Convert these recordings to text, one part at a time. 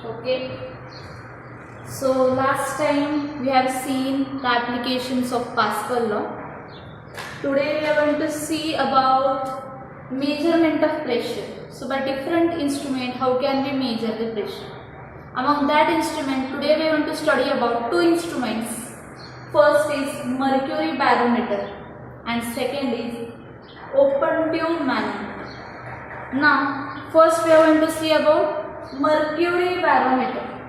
Okay, so last time we have seen the applications of Pascal law. Today we are going to see about measurement of pressure. So by different instrument, how can we measure the pressure? Among that instrument, today we are going to study about two instruments. First is mercury barometer and second is open tube manometer. Now, first we are going to see about mercury barometer.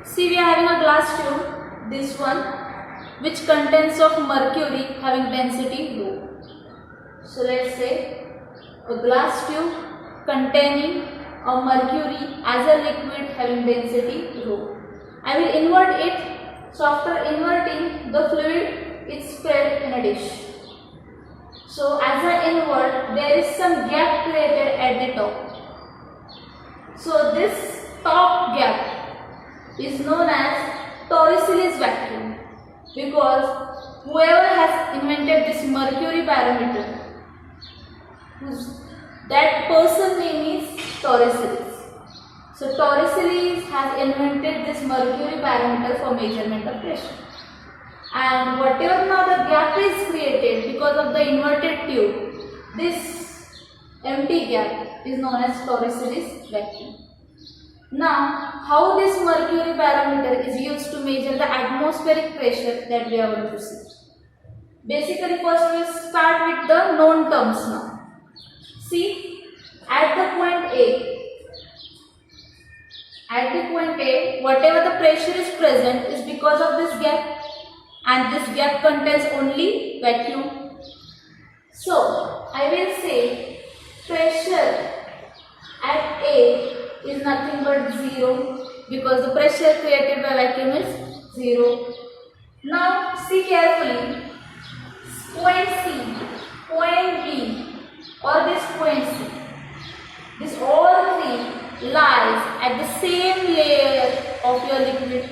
See, we are having a glass tube, this one, which contains of mercury having density rho. So let's say a glass tube containing a mercury as a liquid having density rho. I will invert it. So after inverting, the fluid is spread in a dish. So as I invert, there is some gap created at the top. So this top gap is known as Torricelli's vacuum, because whoever has invented this mercury barometer, that person name is Torricelli. So Torricelli has invented this mercury barometer for measurement of pressure. And whatever now the gap is created because of the inverted tube, this empty gap is known as Torricelli's vacuum. Now, how this mercury barometer is used to measure the atmospheric pressure that we are going to see. Basically, first we will start with the known terms now. See, at the point A, whatever the pressure is present is because of this gap, and this gap contains only vacuum. So, I will say pressure at A is nothing but 0, because the pressure created by vacuum is 0. Now see carefully, point C, point B or this point C, this all three lies at the same layer of your liquid,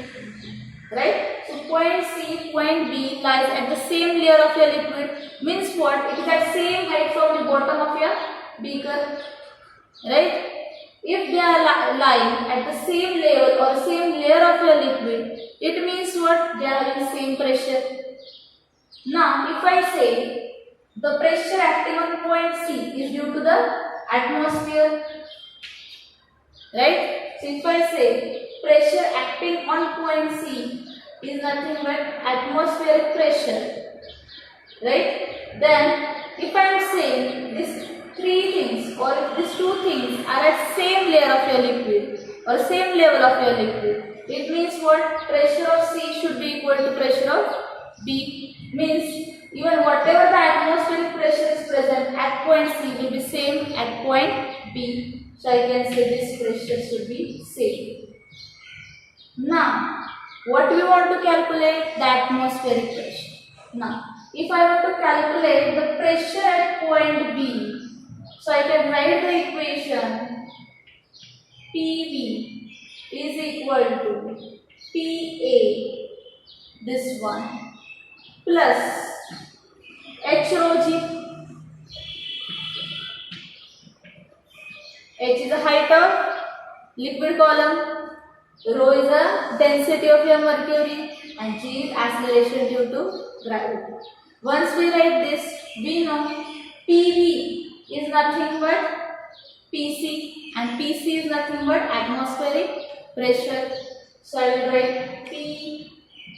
right? So point C, point B lies at the same layer of your liquid, means what? It is at same height from the bottom of your beaker, right? If they are lying at the same level or same layer of your liquid, it means what? They are having same pressure. Now, if I say the pressure acting on point C is due to the atmosphere, right? So, if I say pressure acting on point C is nothing but atmospheric pressure, right? Then, if I am saying this three things or if these two things are at same layer of your liquid or same level of your liquid, it means what? Pressure of C should be equal to pressure of B. Means even whatever the atmospheric pressure is present at point C will be same at point B. So I can say this pressure should be same. Now, what do we want to calculate? The atmospheric pressure. Now, if I want to calculate the pressure at point B, so I can write the equation PV is equal to PA, this one, plus H rho G. H is the height of liquid column, rho is the density of your mercury, and G is acceleration due to gravity. Once we write this, we know PV is nothing but PC, and PC is nothing but atmospheric pressure. So I will write P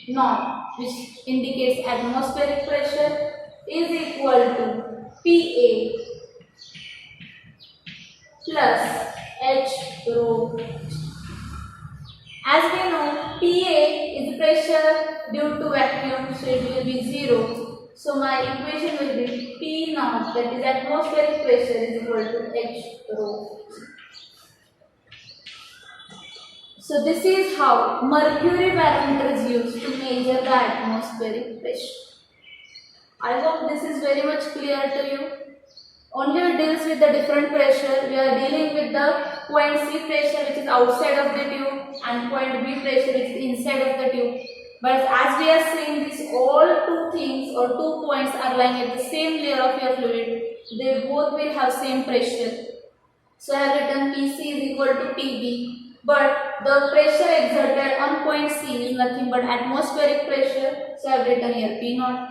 naught, which indicates atmospheric pressure, is equal to PA plus H rho. As we know, PA is pressure due to vacuum, so it will be 0. So my equation will be P naught, that is atmospheric pressure, is equal to H rho. So this is how mercury barometer is used to measure the atmospheric pressure. I hope this is very much clear to you. Only it deals with the different pressure. We are dealing with the point C pressure, which is outside of the tube, and point B pressure, which is inside of the tube. But as we are seeing this, all two things or 2 points are lying at the same layer of your fluid. They both will have same pressure. So I have written PC is equal to PB. but the pressure exerted on point C is nothing but atmospheric pressure. So I have written here P naught.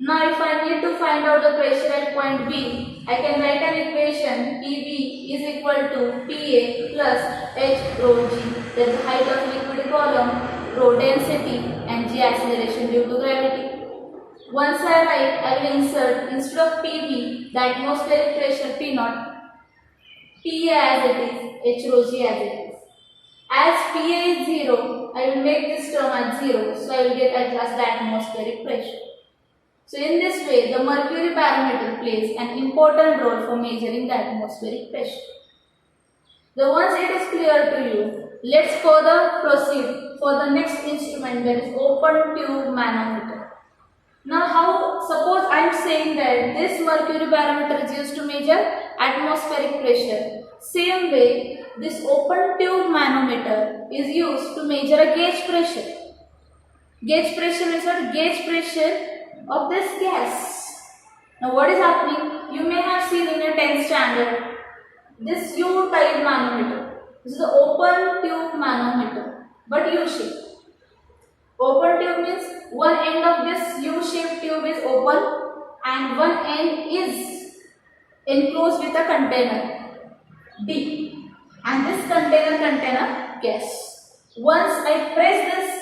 Now if I need to find out the pressure at point B, I can write an equation PV is equal to PA plus H rho G, that is the height of liquid column, rho density and G acceleration due to gravity. Once I write, I will insert instead of PV the atmospheric pressure P naught, PA as it is, H rho G as it is. As PA is 0, I will make this term as 0, so I will get at last the atmospheric pressure. So in this way, the mercury barometer plays an important role for measuring the atmospheric pressure. Once it is clear to you, let's further proceed for the next instrument, that is open tube manometer. Now suppose I am saying that this mercury barometer is used to measure atmospheric pressure. Same way, this open tube manometer is used to measure a gauge pressure. Gauge pressure is what? Gauge pressure of this gas. Now what is happening? You may have seen in your 10th standard this U-type manometer. This is the open tube manometer, but U-shape. Open tube means one end of this U-shaped tube is open and one end is enclosed with a container D, and this container contains a gas. Once I press this,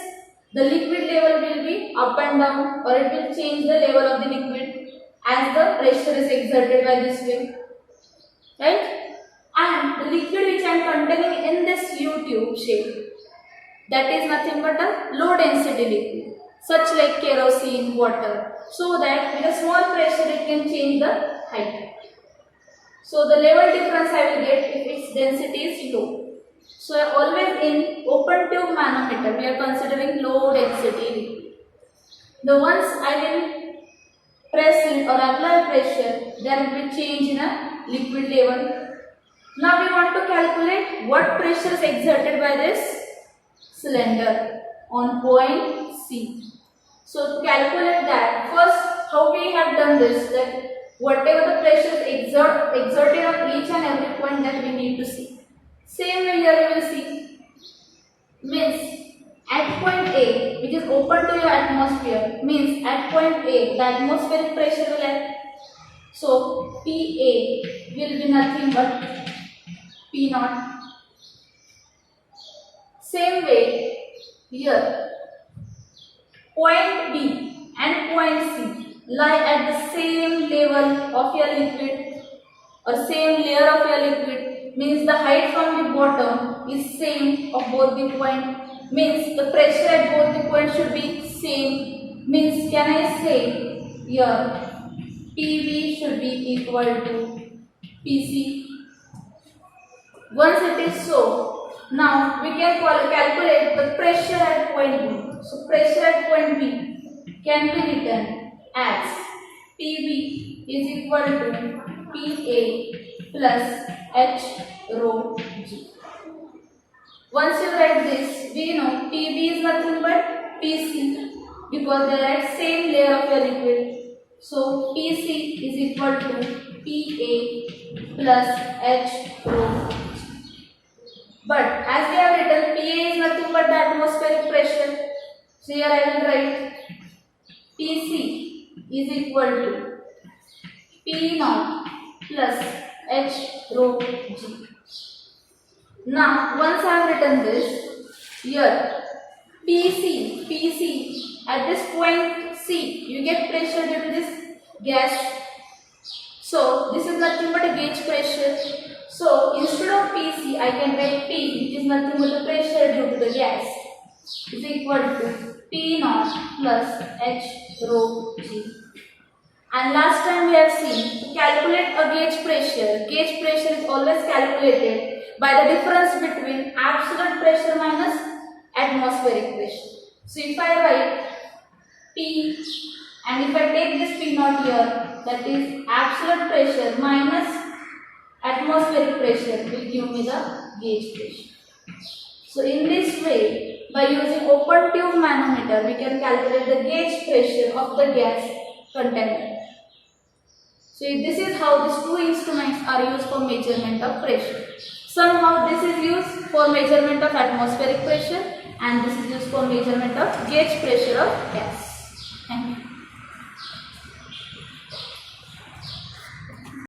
the liquid level will be up and down, or it will change the level of the liquid as the pressure is exerted by this way, right? And the liquid which I am containing in this U-tube shape, that is nothing but a low density liquid, such like kerosene, water, so that with a small pressure it can change the height. So the level difference I will get if its density is low. So always in open tube manometer we are considering low density liquid. Once I will press it or apply pressure, there will be change in a liquid level. Now we want to calculate what pressure is exerted by this cylinder on point C. So to calculate that, first how we have done this, that whatever the pressure is exerted on each and every point, that we need to see. Same way here you will see, means at point A, which is open to your atmosphere, means at point A the atmospheric pressure will act. So PA will be nothing but P naught. Same way here, point B and point C lie at the same level of your liquid or same layer of your liquid, means the height from the bottom is same of both the point, means the pressure at both the points should be same, means can I say here PV should be equal to PC. Once it is so, now we can calculate the pressure at point B. So pressure at point B can be written as PV is equal to PA plus H rho G. Once you write this, we know PV is nothing but PC because they are at same layer of your liquid. So PC is equal to PA plus H rho G. But as we have written, PA is nothing but the atmospheric pressure. So here I will write PC is equal to P naught plus H rho G. Now once I have written this, here PC at this point C, you get pressure due to this gas. So this is nothing but a gauge pressure. So instead of PC, I can write P, which is nothing but the pressure due to the gas, is equal to P naught plus H rho G. And last time we have seen, to calculate a gauge pressure is always calculated by the difference between absolute pressure minus atmospheric pressure. So if I write P, and if I take this P naught here, that is absolute pressure minus atmospheric pressure will give me the gauge pressure. So in this way, by using open tube manometer, we can calculate the gauge pressure of the gas container. So this is how these two instruments are used for measurement of pressure. Somehow this is used for measurement of atmospheric pressure and this is used for measurement of gauge pressure of gas.